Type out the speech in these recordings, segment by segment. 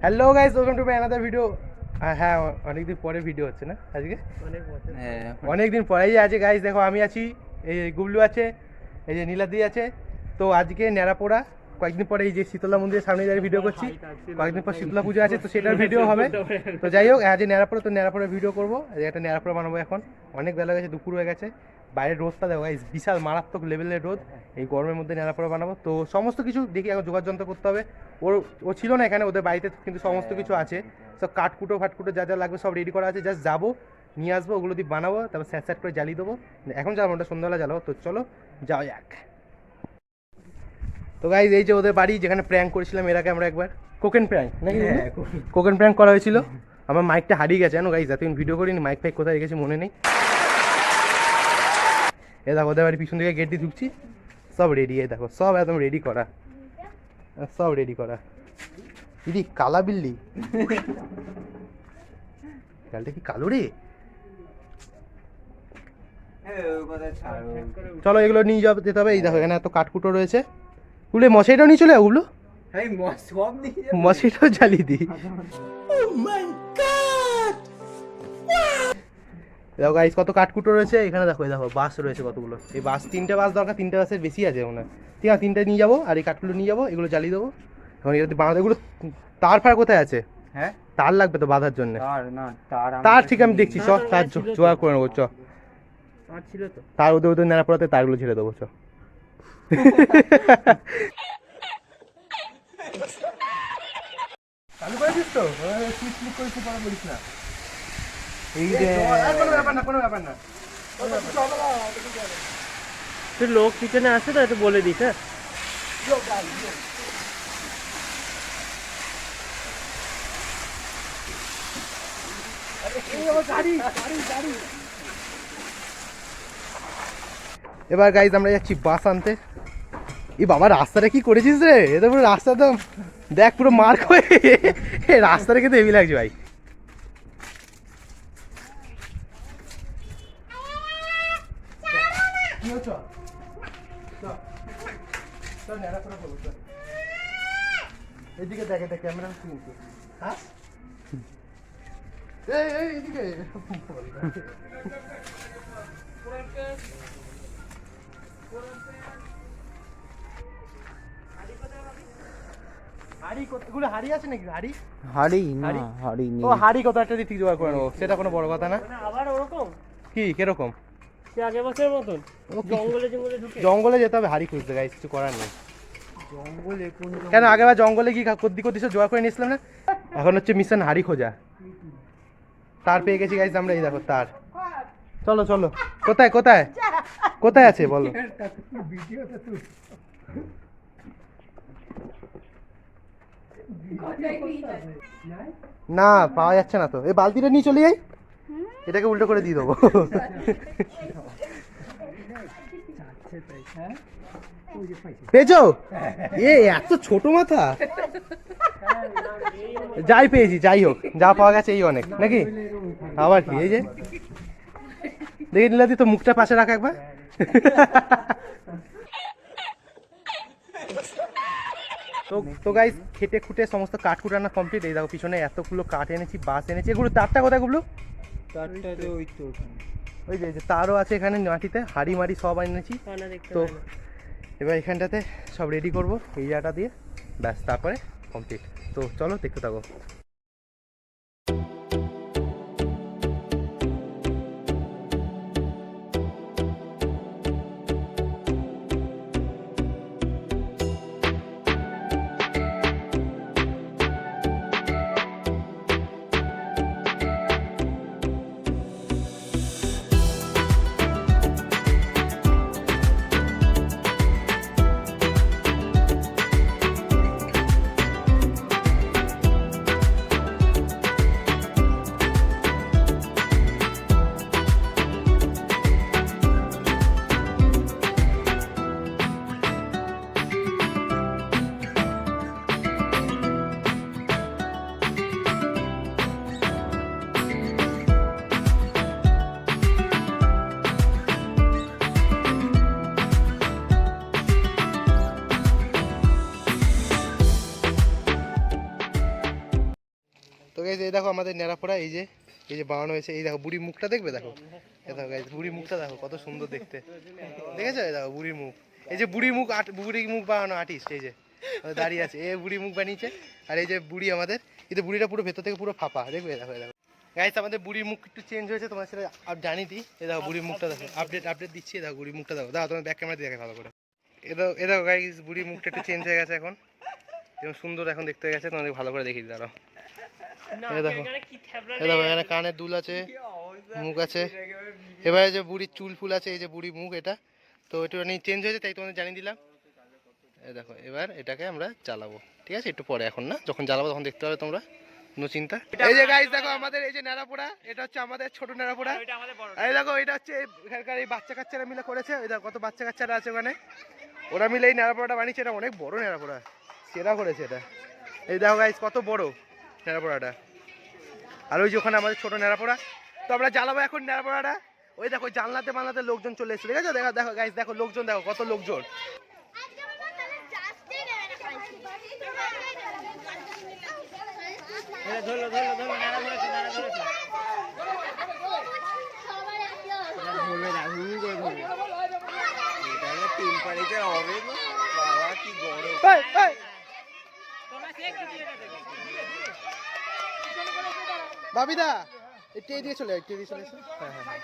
Hello guys, welcome to my another video. হ্যাঁ, অনেকদিন পরে ভিডিও হচ্ছে না আজকে, অনেকদিন পরেই আছে গাইস। দেখো আমি আছি, এই গুবলু আছে, এই যে নীলাদি আছে। তো আজকে নেরাপোড়া, কয়েকদিন পরে এই যে শীতলা মন্দিরের সামনে দাঁড়িয়ে ভিডিও করছি। কয়েকদিন পর শীতলা পুজো আছে, তো সেটার ভিডিও হবে। তো যাই হোক, আজ নেরাপোড়া, তো নেরাপোড়ার ভিডিও করবো। একটা নেরাপোড়া বানাবো। এখন অনেক বেলা গেছে, দুপুর হয়ে গেছে। বাইরের রোদটা দেখো গাইস, বিশাল মারাত্মক লেভেলের রোদ। এই গরমের মধ্যে নেরাপোড়া বানাবো, তো সমস্ত কিছু দেখি এখন জোগাড় যন্ত্র করতে হবে। ও ছিল না এখানে, ওদের বাড়িতে কিন্তু সমস্ত কিছু আছে। সব কাঠকুটো ফাটকুটো যা যা লাগবে সব রেডি করা আছে। জাস্ট যাবো, নিয়ে আসবো, ওগুলো দিয়ে বানাবো, তারপর স্যাট স্যাট করে জ্বালিয়ে দেবো। এখন যাবো, ওটা সন্ধ্যাবেলা জ্বালাবো। তো চলো যাও যাক। তো গাইজ এই যে ওদের বাড়ি, যেখানে প্র্যাঙ্ক করেছিলাম এর আগে আমরা একবার, কোকেন প্র্যাঙ্ক নাকি, কোকেন প্র্যাঙ্ক করা হয়েছিল। আমার মাইকটা হারিয়ে গেছে জানো গাইজ, এতদিন ভিডিও করিনি, মাইক ফাইক কোথায় রেখেছি মনে নেই। এ দেখো ওদের বাড়ি পিছন দিকে গেট দিয়ে ঢুকছি, সব রেডি। এ দেখো সব একদম রেডি করা, সব রেডি করা। দিদি কালা বিল্লি, গালটা কি কালো রে? চলো এগুলো নিয়ে যাবো, যেতে হবে। এই দেখো এখানে এত কাঠকুটো রয়েছে। গুলো মশাইটাও নিয়ে চলে ওগুলো, মশাইটাও জ্বালিয়ে দিই। দেখো গাইস কত কাঠকুটো রয়েছে এখানে। দেখো দেখো বাস রয়েছে কতগুলো। এই বাস, 3টে বাস দরকার, 3টে বাসের বেশি আছে মনে হয়। ঠিক আছে, 3টে নিয়ে যাবো। আর এই কাঠগুলো নিয়ে যাবো, এগুলো জ্বালিয়ে দেবো। এখন এগুলো বাঁধা, এগুলো তার ফার কোথায় আছে? হ্যাঁ তার লাগবে তো বাঁধার জন্য। তার ঠিক আমি দেখছি, সব তার জোগাড় করে নেবো। চ তার ওদের ওদের নেড়াপড়াতে তারগুলো ছেড়ে দেবো। চ চালু করে দিস তো, সুইচ ক্লিক করে পড়া বলিস না। এই যে কোনো ব্যাপার না, কোনো ব্যাপার না। তুই লোক পিছনে আসে তো একটু বলে দিস। হ্যাঁ এবার গাইজ আমরা যাচ্ছি বাস আনতে। এই বাবা রাস্তাটা কি করেছিস রে? এটা পুরো রাস্তা তো দেখ, পুরো মার্ক হয়ে রাস্তাটা কিন্তু হেভি লাগছে ভাই। এদিকে দেখে দেখ, ক্যামেরা শুনছি। হ্যাঁ এইদিকে হাড়ি আছে নাকি? হাড়ি কত একটা ঠিক জোগাড় করে নেবো, সেটা কোনো বড় কথা না। আবার ওরকম কি কিরকম আগের বছরের মতন জঙ্গলে যেতে হবে হাড়ি খুঁজতে, গাইস কিছু করার নেই। কেন আগেবার জঙ্গলে কি করতে জোগাড় করে নিয়েছিলাম না? এখন হচ্ছে মিশন হাড়ি খোঁজা। তার পেয়ে গেছি গাইস আমরা। এই দেখো তার। চলো চলো, কোথায় কোথায় কোথায় আছে বলো? না পাওয়া যাচ্ছে না তো। এই বালতিটা নিয়ে চলে যাই, এটাকে উল্টো করে দিয়ে দেবো। পেয়েছো? এ এত ছোট মাথা। যাই পেয়েছি, যাই হোক, যা পাওয়া গেছে এই অনেক নাকি। আবার কি এই যে দেখে নিলাদি, তো মুখটা পাশে রাখা একবার। তো গাইস খেটে খুঁটে সমস্ত কাঠ কুটানো কমপ্লিট। এই দেখো পিছনে এতগুলো কাঠ এনেছি, বাস এনেছি। এগুলো তারটা কোথায় গুলো? ওই যে তারও আছে এখানে মাটিতে, হাড়ি মাড়ি সব এনেছি। তো এবার এখানটাতে সব রেডি করবো এই জায়গাটা দিয়ে, ব্যাস তারপরে কমপ্লিট। তো চলো দেখতে থাকো। তো গাইজ এই দেখো আমাদের নেড়াপোড়া, এই যে বানানো হয়েছে, এই দেখো বুড়ির মুখটা দেখবে, দেখো এই দেখো গাইজ বুড়ির মুখটা দেখো কত সুন্দর দেখতে, দেখেছো? এই দেখো বুড়ির মুখ, এই যে বুড়ির মুখ বানানো আর্টিস্ট, এই যে দাঁড়িয়ে আছে, এই বুড়ির মুখ বানিয়েছে। আর এই যে বুড়ি আমাদের, এই যে বুড়িটা পুরো ভেতর থেকে পুরো ফাঁপা, দেখবে দেখো। দেখো গাইজ আমাদের বুড়ির মুখ একটু চেঞ্জ হয়েছে, তোমার সেটা জানিয়ে দিই। এই দেখো বুড়ির মুখটা দেখো, আপডেট দিচ্ছি। দেখো বুড়ির মুখটা দেখো, দাও তোমার ব্যাক ক্যামেরা দিয়ে দেখে ভালো করে। এ দেখো গাইজ বুড়ির মুখটা একটু চেঞ্জ হয়ে গেছে এখন, এবং সুন্দর এখন দেখতে হয়ে গেছে। তোমাদের ভালো করে দেখিয়ে দিই, দাঁড়াও। এই দেখো এখানে কানের দুল আছে, মুখ আছে। এবারে যে বুড়ির চুল ফুল আছে, এই যে বুড়ির মুখ, এটা তো একটুখানি চেঞ্জ হয়েছে, তাই তোমাদের জানিয়ে দিলাম। এই দেখো এবার এটাকে আমরা জ্বালাবো, ঠিক আছে? একটু পরে, এখন না, যখন জ্বালাবো তখন দেখতে পাবে তোমরা, কোনো চিন্তা। এই যে গাইস দেখো আমাদের এই যে নেড়াপোড়া, এটা হচ্ছে আমাদের ছোট নেড়াপোড়া। এই দেখো এটা হচ্ছে এখানকার এই বাচ্চা কাচ্চারা মিলে করেছে। এই দেখো কত বাচ্চা কাচ্চারা আছে ওখানে, ওরা মিলে এই নেড়াপোড়াটা বানিয়েছে। এটা অনেক বড় নেড়াপোড়া, সেরা করেছে এটা। এই দেখো গাইস কত বড় নেড়াপোড়াটা। আর ওই যে ওখানে আমাদের ছোট নেড়াপোড়া। তো আমরা জ্বালাবো এখন নেড়াপোড়াটা। ওই দেখো জানলাতে মানলাতে লোকজন চলে এসেছে, ঠিক আছে? দেখো দেখো গাইস দেখো লোকজন, দেখো কত লোকজন। বাবিদা একটু দিয়ে চলে, একটু দিয়ে চলে এসো। হ্যাঁ হ্যাঁ হ্যাঁ।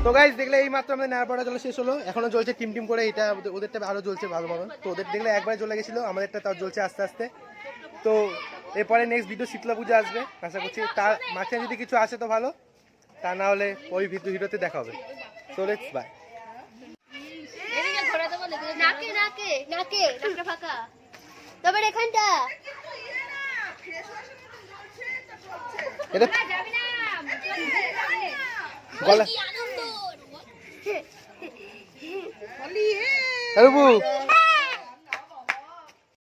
তো গাইস দেখলে এই মাত্র আমাদের নেড়াপোড়া জ্বলা শেষ হলো, এখনো জ্বলছে টিম টিম করে। এটা ওদেরটা আরো জ্বলছে ভালোভাবে। তো ওদের দেখলে একবার জ্বলে গেছিলো, আমাদেরটা তাও জ্বলছে আস্তে আস্তে। তো এরপরে নেক্সট ভিডিও শীতলা পুজো আসবে আশা করছি, তার মাঝখানে যদি কিছু আসে তো ভালো, তা না হলে ওই ভিডিওতে দেখা হবে। তো লেটস বাই। এটা গলা হ্যালো